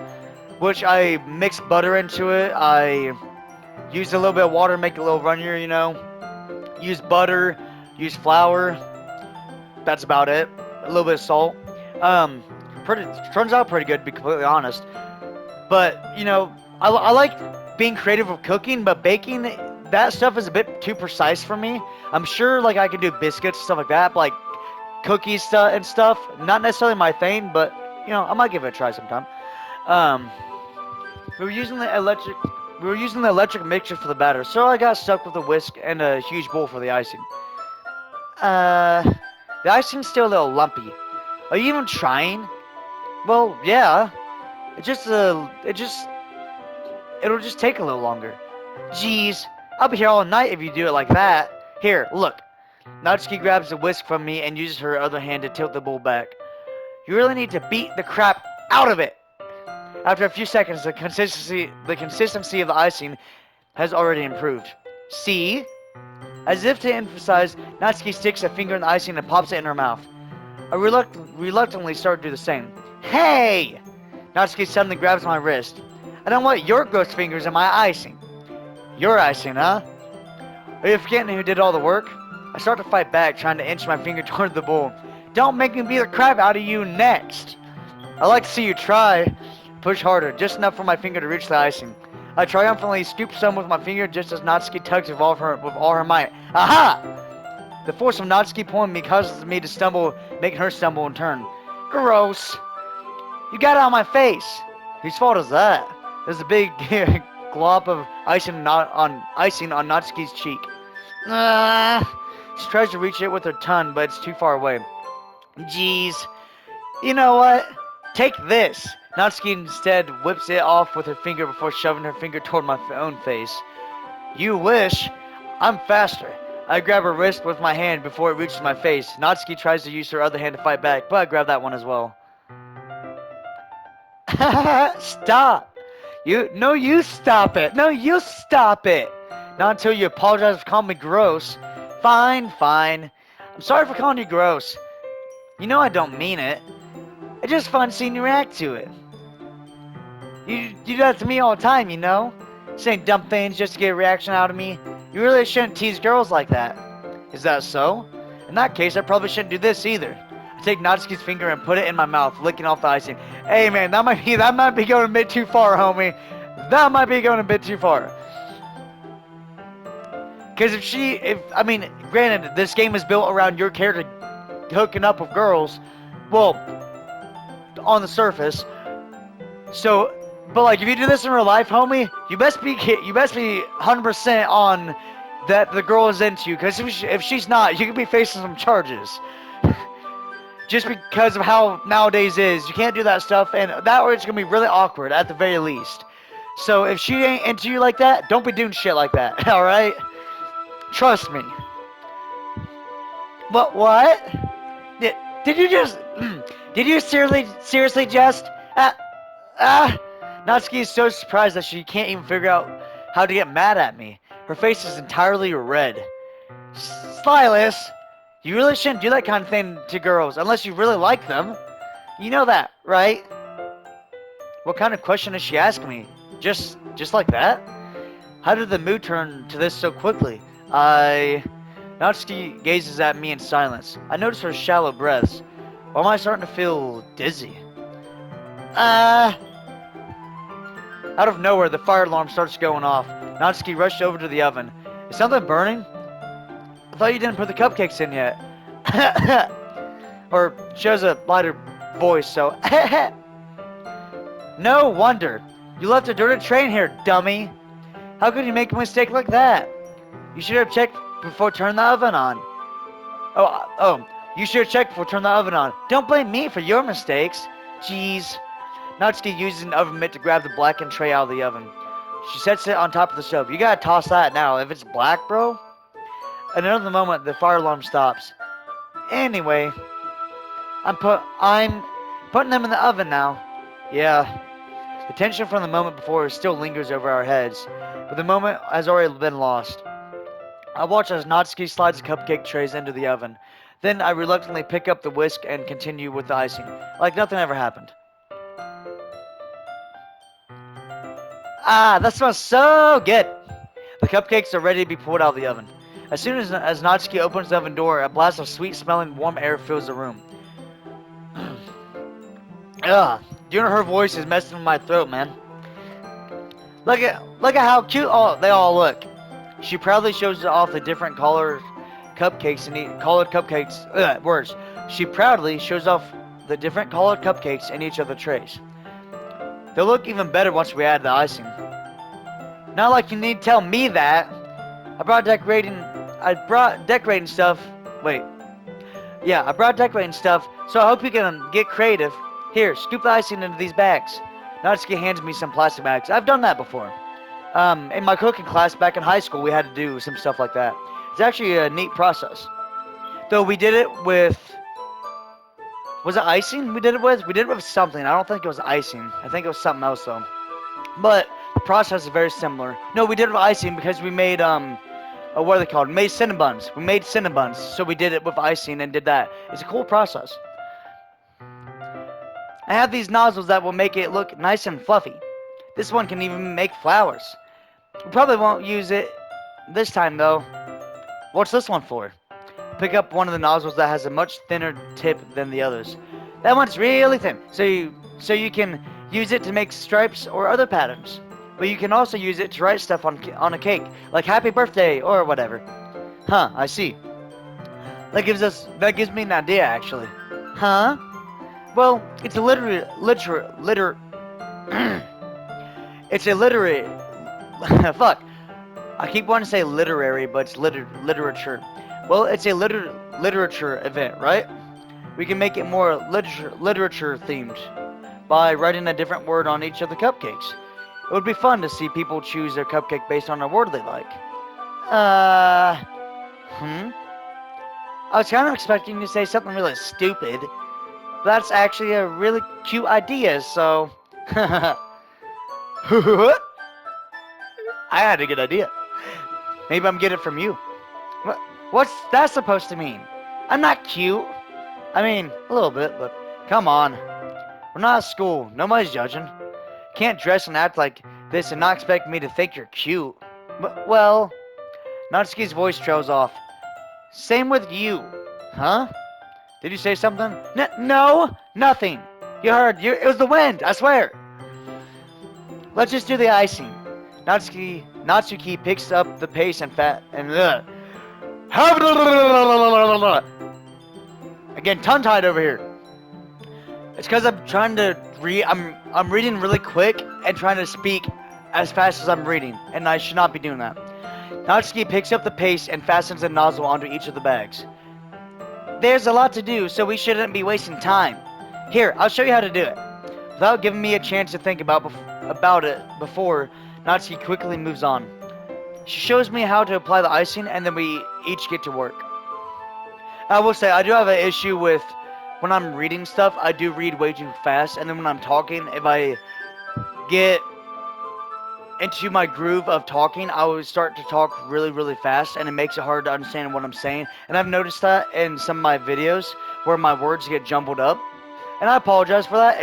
which I mix butter into it. I use a little bit of water, make it a little runnier. Use butter, use flour. That's about it. A little bit of salt. Turns out pretty good, to be completely honest. But I like being creative with cooking, but baking, that stuff is a bit too precise for me. I'm sure like I can do biscuits and stuff like that, but like cookies and stuff, not necessarily my thing, but I might give it a try sometime. Um, we were using the electric mixture for the batter, so I got stuck with a whisk and a huge bowl for the icing. The icing's still a little lumpy. Are you even trying? Well, yeah. It'll just take a little longer. Jeez, I'll be here all night if you do it like that. Here, look. Natsuki grabs the whisk from me and uses her other hand to tilt the bowl back. You really need to beat the crap out of it. After a few seconds, the consistency of the icing has already improved. See? As if to emphasize, Natsuki sticks a finger in the icing and pops it in her mouth. I reluctantly start to do the same. Hey! Natsuki suddenly grabs my wrist. I don't want your gross fingers in my icing. Your icing, huh? Are you forgetting who did all the work? I start to fight back, trying to inch my finger toward the bowl. Don't make me beat the crap out of you next. I like to see you try. Push harder, just enough for my finger to reach the icing. I triumphantly scoop some with my finger just as Natsuki tugs with all her might. Aha! The force of Natsuki pulling me causes me to stumble, making her stumble in turn. Gross. You got it on my face. Whose fault is that? There's a big glop of icing on Natsuki's cheek. She tries to reach it with her tongue, but it's too far away. Jeez. You know what? Take this. Natsuki instead whips it off with her finger before shoving her finger toward my own face. You wish. I'm faster. I grab her wrist with my hand before it reaches my face. Natsuki tries to use her other hand to fight back, but I grab that one as well. Stop. You stop it. No, you stop it. Not until you apologize for calling me gross. Fine. I'm sorry for calling you gross. You know I don't mean it. It's just fun seeing you react to it. You do that to me all the time, you know? Saying dumb things just to get a reaction out of me. You really shouldn't tease girls like that. Is that so? In that case, I probably shouldn't do this either. I take Natsuki's finger and put it in my mouth, licking off the icing. Hey man, that might be going a bit too far, homie. That might be going a bit too far. Because granted, this game is built around your character hooking up with girls. Well, on the surface. So, but like, if you do this in real life, homie, you best be 100% on that the girl is into you. Because if she's not, you could be facing some charges. Just because of how nowadays is, you can't do that stuff, and that or it's gonna be really awkward at the very least. So if she ain't into you like that, don't be doing shit like that. All right? Trust me. But what? Did you just? Did you seriously just? Natsuki is so surprised that she can't even figure out how to get mad at me. Her face is entirely red. Silas, you really shouldn't do that kind of thing to girls unless you really like them. You know that, right? What kind of question is she asking me? Just like that? How did the mood turn to this so quickly? Natsuki gazes at me in silence. I notice her shallow breaths. Why am I starting to feel dizzy? Out of nowhere, the fire alarm starts going off. Natsuki rushed over to the oven. Is something burning? I thought you didn't put the cupcakes in yet. Or she has a lighter voice, so No wonder. You left a dirty tray in here, dummy. How could you make a mistake like that? You should have checked before turning the oven on. You should have checked before turning the oven on. Don't blame me for your mistakes. Jeez. Natsuki uses an oven mitt to grab the blackened tray out of the oven. She sets it on top of the stove. You gotta toss that now. If it's black, bro. At another moment, the fire alarm stops. Anyway, I'm putting them in the oven now. Yeah. The tension from the moment before still lingers over our heads, but the moment has already been lost. I watch as Natsuki slides the cupcake trays into the oven. Then I reluctantly pick up the whisk and continue with the icing, like nothing ever happened. That smells so good! The cupcakes are ready to be pulled out of the oven. As soon as Natsuki opens the oven door, a blast of sweet-smelling warm air fills the room. Hearing her voice is messing with my throat, man. Look at how cute they all look. She proudly shows off the different colored cupcakes She proudly shows off the different colored cupcakes in each of the trays. They'll look even better once we add the icing. Not like you need to tell me that. I brought decorating stuff. I brought decorating stuff, so I hope you can get creative. Here, scoop the icing into these bags. Natsuki hands me some plastic bags. I've done that before. In my cooking class back in high school, we had to do some stuff like that. It's actually a neat process. Though we did it with... Was it icing we did it with? We did it with something. I don't think it was icing. I think it was something else, though. But the process is very similar. No, we did it with icing because we made, what are they called? Made Cinnabons. We made Cinnabons, so we did it with icing and did that. It's a cool process. I have these nozzles that will make it look nice and fluffy. This one can even make flowers. We probably won't use it this time though. What's this one for? Pick up one of the nozzles that has a much thinner tip than the others. That one's really thin, so you can use it to make stripes or other patterns. But you can also use it to write stuff on a cake, like happy birthday or whatever. Huh, I see. That gives me an idea actually. Huh? Well, it's a it's a literary fuck. I keep wanting to say literary, but it's literature. Well, it's a literature event, right? We can make it more literature themed by writing a different word on each of the cupcakes. It would be fun to see people choose their cupcake based on a word they like. I was kind of expecting you to say something really stupid. But that's actually a really cute idea, so... I had a good idea. Maybe I'm getting it from you. What's that supposed to mean? I'm not cute. I mean, a little bit, but come on. We're not at school. Nobody's judging. Can't dress and act like this and not expect me to think you're cute. Well, Natsuki's voice trails off. Same with you. Huh? Did you say something? No, nothing. You heard. It was the wind, I swear. Let's just do the icing. Natsuki picks up the pace and again, tongue-tied over here. It's because I'm trying to read. I'm reading really quick and trying to speak as fast as I'm reading, and I should not be doing that. Natsuki picks up the paste and fastens a nozzle onto each of the bags. There's a lot to do, so we shouldn't be wasting time. Here, I'll show you how to do it. Without giving me a chance to think about it before, Natsuki quickly moves on. She shows me how to apply the icing, and then we each get to work. I will say, I do have an issue with when I'm reading stuff, I do read way too fast, and then when I'm talking, if I get into my groove of talking, I would start to talk really, really fast, and it makes it hard to understand what I'm saying. And I've noticed that in some of my videos where my words get jumbled up, and I apologize for that.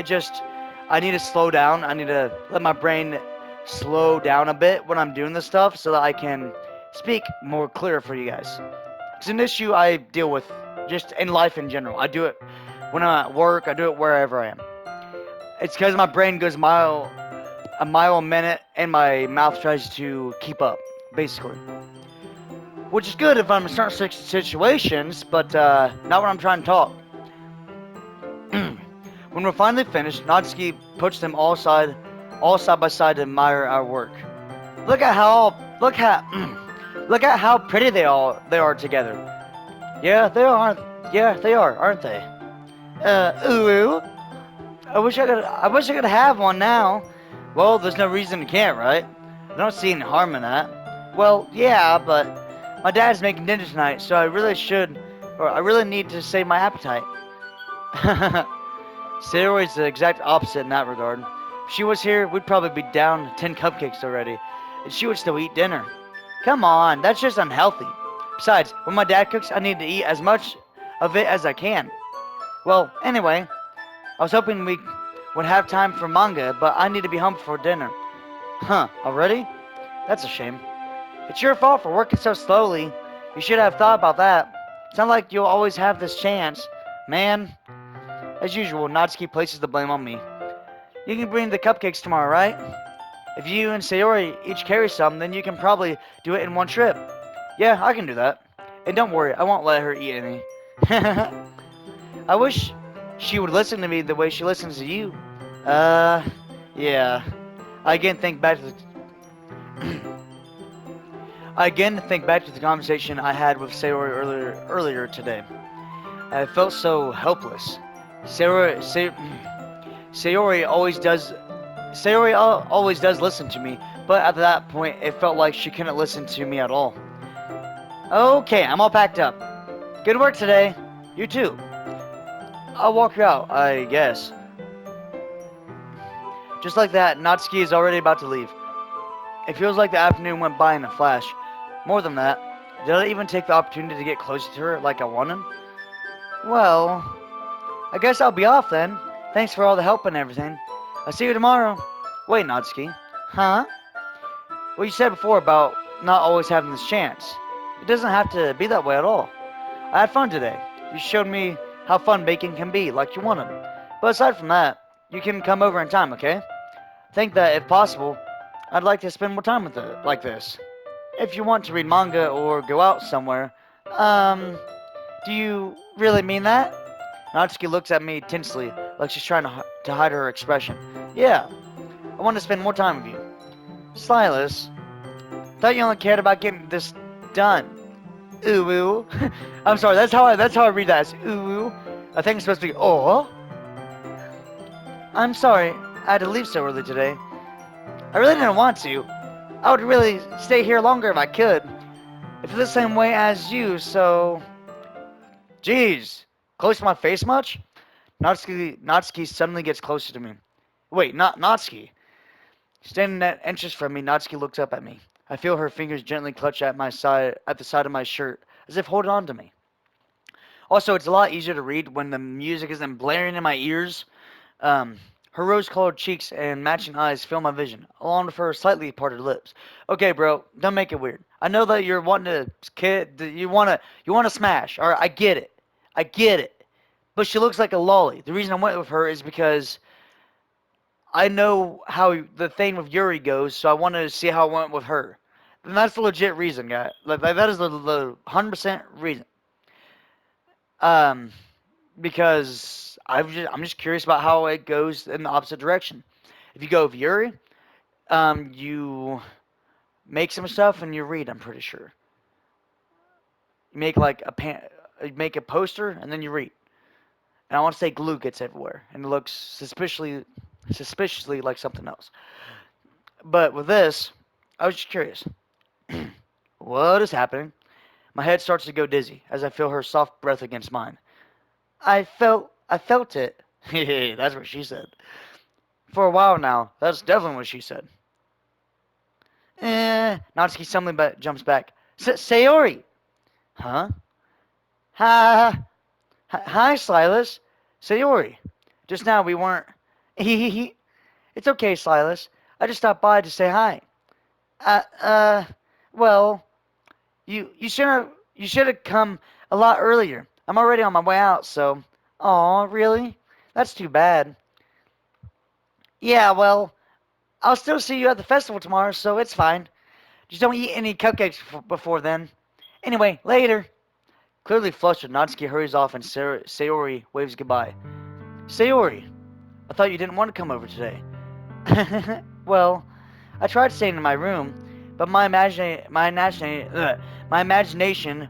I need to slow down. I need to let my brain slow down a bit when I'm doing this stuff so that I can speak more clear for you guys. It's an issue I deal with just in life in general. I do it when I'm at work. I do it wherever I am. It's because my brain goes a mile a minute and my mouth tries to keep up, basically. Which is good if I'm in certain situations, but not when I'm trying to talk. When we're finally finished, Natsuki puts them all side by side to admire our work. Look at how pretty they are together. Yeah, they are, aren't they? Ooh. I wish I could have one now. Well, there's no reason you can't, right? I don't see any harm in that. Well, yeah, but my dad's making dinner tonight, so I really need to save my appetite. Sayori's the exact opposite in that regard. If she was here, we'd probably be down 10 cupcakes already, and she would still eat dinner. Come on, that's just unhealthy. Besides, when my dad cooks, I need to eat as much of it as I can. Well, anyway, I was hoping we would have time for manga, but I need to be home for dinner. Huh, already? That's a shame. It's your fault for working so slowly. You should have thought about that. It's not like you'll always have this chance. Man. As usual, Natsuki places the blame on me. You can bring the cupcakes tomorrow, right? If you and Sayori each carry some, then you can probably do it in one trip. Yeah, I can do that. And don't worry, I won't let her eat any. I wish she would listen to me the way she listens to you. Yeah. I again think back to the conversation I had with Sayori earlier today. I felt so helpless. Sayori always does listen to me, but at that point it felt like she couldn't listen to me at all. Okay, I'm all packed up. Good work today. You too. I'll walk you out, I guess. Just like that, Natsuki is already about to leave. It feels like the afternoon went by in a flash. More than that, Did I even take the opportunity to get closer to her like I wanted? Well, I guess I'll be off then. Thanks for all the help and everything. I'll see you tomorrow. Wait, Natsuki. Huh? What you said before about not always having this chance. It doesn't have to be that way at all. I had fun today. You showed me how fun baking can be, like you wanted. But aside from that, you can come over in time, okay? Think that, if possible, I'd like to spend more time with it, like this. If you want to read manga or go out somewhere, do you really mean that? Natsuki looks at me tensely, like she's trying to hide her expression. Yeah, I want to spend more time with you. Silas, thought you only cared about getting this done. Ooh, ooh. I'm sorry. That's how I read that. It's ooh, ooh. I think it's supposed to be oh. I'm sorry. I had to leave so early today. I really didn't want to. I would really stay here longer if I could. I feel the same way as you, so. Jeez, close to my face much? Natsuki suddenly gets closer to me. Wait, not Natsuki. Standing at inches from me, Natsuki looks up at me. I feel her fingers gently clutch at the side of my shirt, as if holding on to me. Also, it's a lot easier to read when the music isn't blaring in my ears. Um, Her rose-colored cheeks and matching eyes fill my vision, along with her slightly parted lips. Okay, bro, don't make it weird. I know that you're wanting you want to smash. All right, I get it. But she looks like a lolly. The reason I went with her is because I know how the thing with Yuri goes, so I wanted to see how it went with her. And that's the legit reason, guy. Like that is the 100% reason. Um, because I'm just curious about how it goes in the opposite direction. If you go with Yuri, you make some stuff and you read. I'm pretty sure you make like you make a poster and then you read. And I want to say glue gets everywhere and it looks suspiciously like something else. But with this, I was just curious. What is happening? My head starts to go dizzy as I feel her soft breath against mine. I felt it. That's what she said. For a while now, that's definitely what she said. Natsuki suddenly jumps back. Sayori! Huh? Ha! Hi, Silas. Sayori. Just now we weren't. It's okay, Silas. I just stopped by to say hi. Uh, uh, well, you should have come a lot earlier. I'm already on my way out, so. Aw, really? That's too bad. Yeah, well, I'll still see you at the festival tomorrow, so it's fine. Just don't eat any cupcakes before then. Anyway, later. Clearly flustered, Natsuki hurries off and Sayori waves goodbye. Sayori, I thought you didn't want to come over today. Well, I tried staying in my room, but my imagination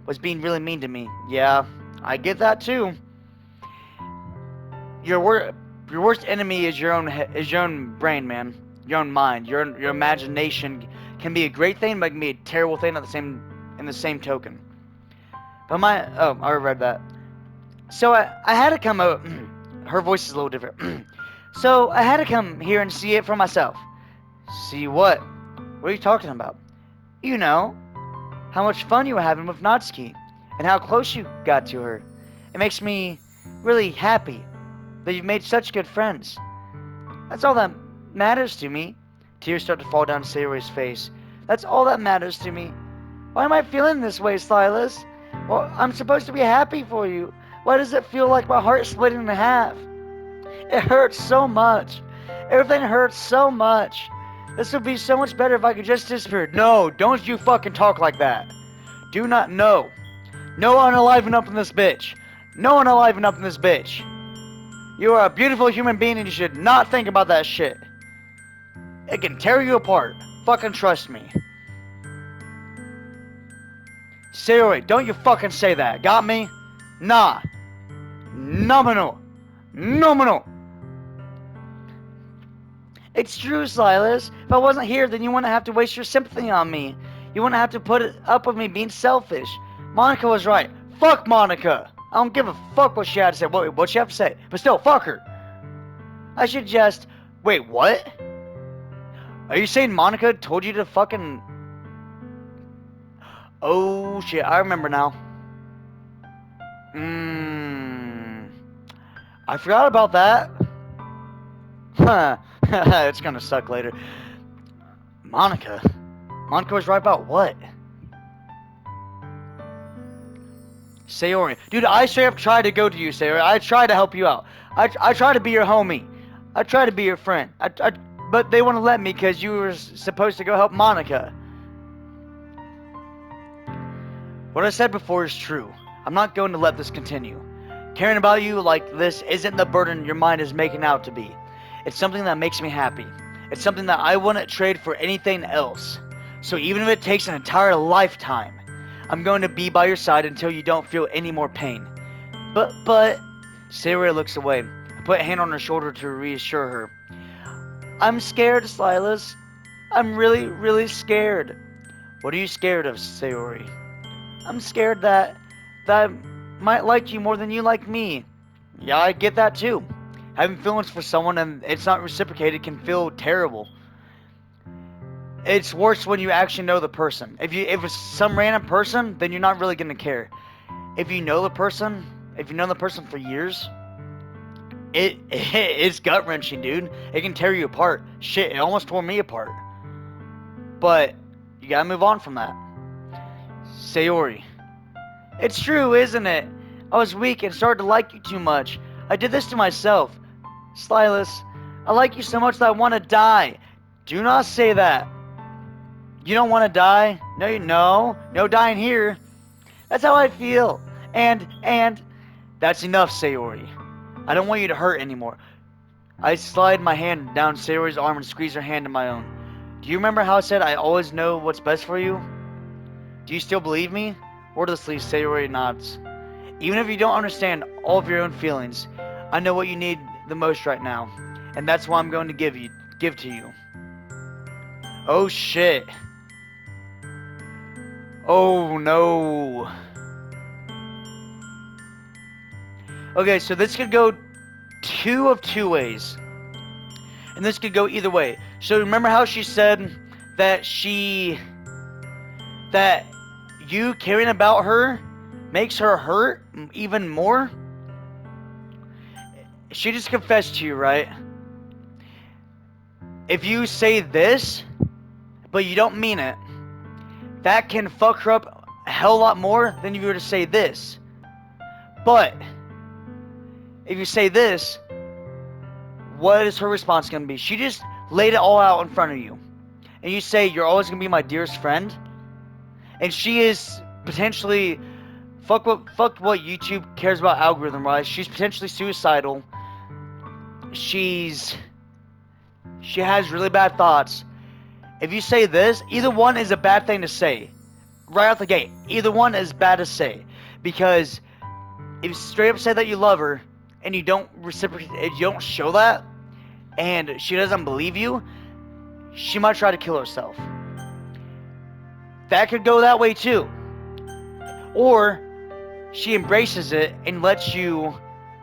was being really mean to me. Yeah, I get that too. Your your worst enemy is your own brain, man. Your own mind. Your imagination can be a great thing, but it can be a terrible thing at the same in the same token. But I already read that. So I had to come out. Her voice is a little different. So I had to come here and see it for myself. See what? What are you talking about? You know, how much fun you were having with Natsuki, and how close you got to her. It makes me really happy that you've made such good friends. That's all that matters to me. Tears start to fall down Sayori's face. That's all that matters to me. Why am I feeling this way, Silas? Well, I'm supposed to be happy for you. Why does it feel like my heart split in half? It hurts so much. Everything hurts so much. This would be so much better if I could just disappear. No, don't you fucking talk like that. Do not know. No one alive up in this bitch. No one alive up in this bitch. You are a beautiful human being and you should not think about that shit. It can tear you apart. Fucking trust me. Sayori, don't you fucking say that. Got me? Nah. Nominal. Nominal. It's true, Silas. If I wasn't here, then you wouldn't have to waste your sympathy on me. You wouldn't have to put it up with me being selfish. Monica was right. Fuck Monica. I don't give a fuck what she had to say. What she have to say? But still, fuck her. I should just... Wait, what? Are you saying Monica told you to fucking... Oh shit, I remember now. Mmm. I forgot about that. Huh. It's gonna suck later. Monica. Monica was right about what? Sayori. Dude, I straight up tried to go to you, Sayori. I tried to help you out. I tried to be your homie. I tried to be your friend. But they wouldn't let me because you were supposed to go help Monica. What I said before is true. I'm not going to let this continue. Caring about you like this isn't the burden your mind is making out to be. It's something that makes me happy. It's something that I wouldn't trade for anything else. So even if it takes an entire lifetime, I'm going to be by your side until you don't feel any more pain. But, Sayori looks away. I put a hand on her shoulder to reassure her. I'm scared, Silas. I'm really, really scared. What are you scared of, Sayori? I'm scared that I might like you more than you like me. Yeah, I get that too. Having feelings for someone and it's not reciprocated can feel terrible. It's worse when you actually know the person. If it's some random person, then you're not really gonna care. If you know the person, if you've known the person for years, it's gut wrenching, dude. It can tear you apart. Shit, it almost tore me apart. But you gotta move on from that. Sayori. It's true, isn't it? I was weak and started to like you too much. I did this to myself. Silas, I like you so much that I want to die. Do not say that. You don't want to die? No dying here. That's how I feel. And, that's enough, Sayori. I don't want you to hurt anymore. I slide my hand down Sayori's arm and squeeze her hand in my own. Do you remember how I said I always know what's best for you? Do you still believe me? Wordlessly, Sayori nods. Even if you don't understand all of your own feelings, I know what you need the most right now, and that's what I'm going to give to you. Oh shit. Oh no. Okay, so this could go two of two ways. And this could go either way. So remember how she said that that you caring about her makes her hurt even more? She just confessed to you, right? If you say this, but you don't mean it, that can fuck her up a hell lot more than if you were to say this. But if you say this, what is her response going to be? She just laid it all out in front of you. And you say, you're always going to be my dearest friend. And she is potentially, fuck what YouTube cares about algorithm-wise. She's potentially suicidal. She has really bad thoughts. If you say this, either one is a bad thing to say. Right out the gate. Either one is bad to say. Because if you straight up say that you love her, and you don't reciprocate, if you don't show that, and she doesn't believe you, she might try to kill herself. That could go that way too. Or she embraces it and lets you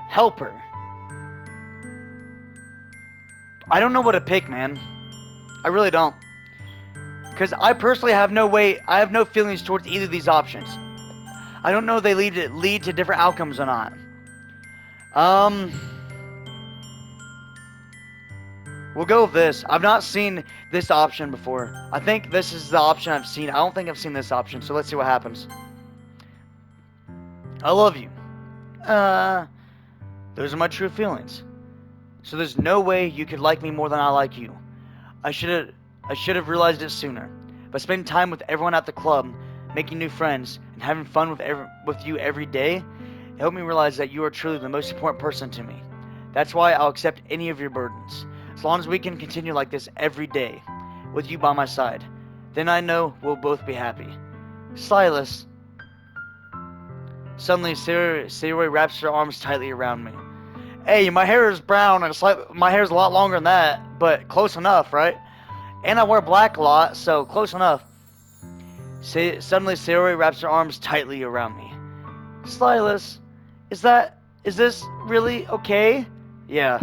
help her. I don't know what to pick, man. I really don't. Because I personally have no feelings towards either of these options. I don't know if they lead to different outcomes or not. We'll go with this. I've not seen this option before. I think this is the option I've seen. I don't think I've seen this option, so let's see what happens. I love you. Those are my true feelings. So there's no way you could like me more than I like you. I should have realized it sooner. But spending time with everyone at the club, making new friends, and having fun with you every day, it helped me realize that you are truly the most important person to me. That's why I'll accept any of your burdens. As long as we can continue like this every day, with you by my side, then I know we'll both be happy. Silas. Suddenly, Sayori wraps her arms tightly around me. Hey, my hair is brown, and my hair's a lot longer than that, but close enough, right? And I wear black a lot, so close enough. Suddenly, Sayori wraps her arms tightly around me. Silas, is this really okay? Yeah.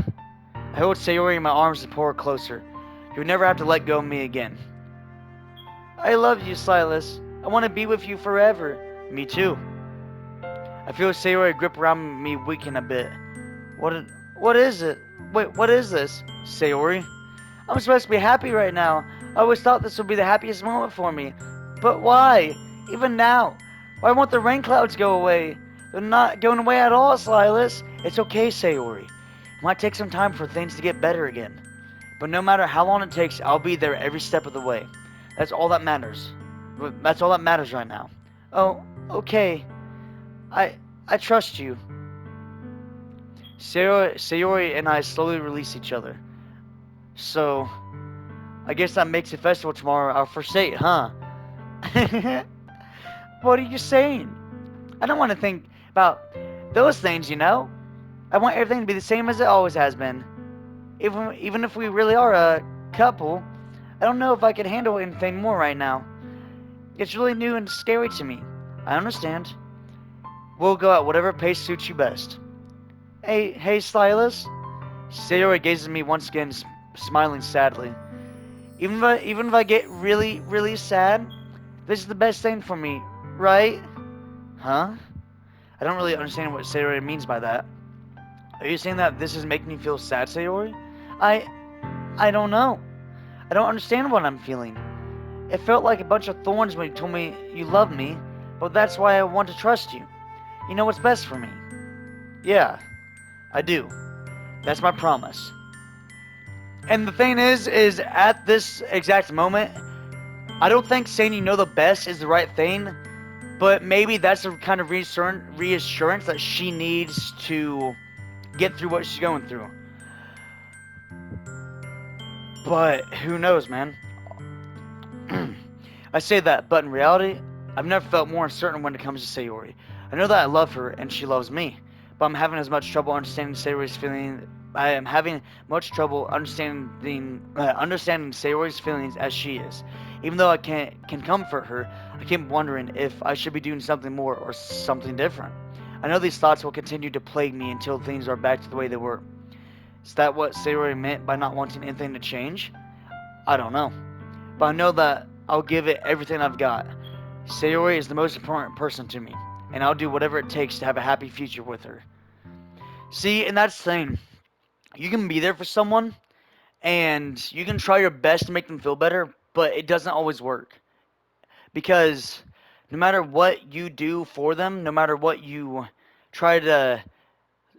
I hold Sayori in my arms and pull her closer. You'll never have to let go of me again. I love you, Silas. I want to be with you forever. Me too. I feel Sayori grip around me weaken a bit. What? What is it? Wait, what is this? Sayori? I'm supposed to be happy right now. I always thought this would be the happiest moment for me. But why? Even now? Why won't the rain clouds go away? They're not going away at all, Silas. It's okay, Sayori. It might take some time for things to get better again. But no matter how long it takes, I'll be there every step of the way. That's all that matters. That's all that matters right now. Oh, okay. I I trust you. Sayori and I slowly release each other. So, I guess that makes the festival tomorrow our first date, huh? What are you saying? I don't want to think about those things, you know? I want everything to be the same as it always has been. Even if we really are a couple, I don't know if I can handle anything more right now. It's really new and scary to me. I understand. We'll go at whatever pace suits you best. Hey, Silas. Sayori gazes at me once again, smiling sadly. Even if I get really, really sad, this is the best thing for me, right? Huh? I don't really understand what Sayori means by that. Are you saying that this is making you feel sad, Sayori? I I don't know. I don't understand what I'm feeling. It felt like a bunch of thorns when you told me you loved me, but that's why I want to trust you. You know what's best for me. Yeah, I do. That's my promise. And the thing is at this exact moment, I don't think saying you know the best is the right thing, but maybe that's the kind of reassurance that she needs to get through what she's going through. But who knows, man? I say that, but in reality, I've never felt more uncertain when it comes to Sayori. I know that I love her and she loves me, but I'm having as much trouble understanding Sayori's feeling. I am having much trouble understanding Sayori's feelings as she is. Even though I can comfort her, I keep wondering if I should be doing something more or something different. I know these thoughts will continue to plague me until things are back to the way they were. Is that what Sayori meant by not wanting anything to change? I don't know. But I know that I'll give it everything I've got. Sayori is the most important person to me, and I'll do whatever it takes to have a happy future with her. See, and that's the thing. You can be there for someone, and you can try your best to make them feel better, but it doesn't always work. Because no matter what you do for them, no matter what you try to,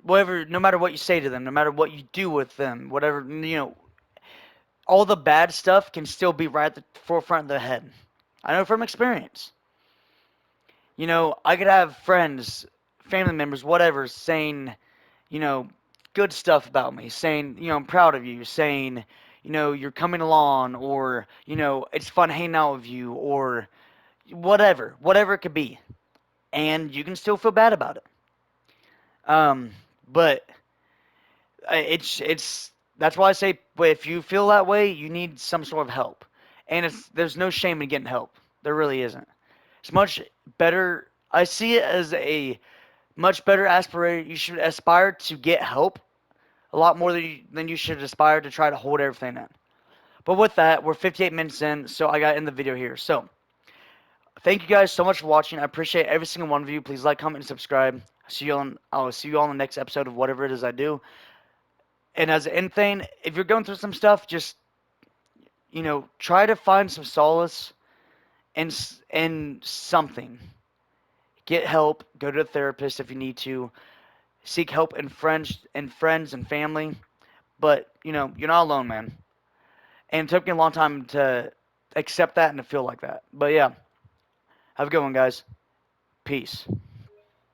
no matter what you say to them, no matter what you do with them, whatever, all the bad stuff can still be right at the forefront of their head. I know from experience. I could have friends, family members, whatever, saying, you know, good stuff about me, saying, I'm proud of you, saying, you're coming along, or, it's fun hanging out with you, or whatever it could be. And you can still feel bad about it. But it's that's why I say, if you feel that way, you need some sort of help. And there's no shame in getting help. There really isn't. It's much better. I see it as a much better aspiration. You should aspire to get help a lot more than you should aspire to try to hold everything in. But with that, we're 58 minutes in, so I got to end the video here. So, thank you guys so much for watching. I appreciate every single one of you. Please like, comment, and subscribe. I'll see you all in the next episode of whatever it is I do. And as an end thing, if you're going through some stuff, just try to find some solace in something. Get help. Go to a therapist if you need to. Seek help in friends and family. But you're not alone, man. And it took me a long time to accept that and to feel like that. But yeah, have a good one, guys. Peace.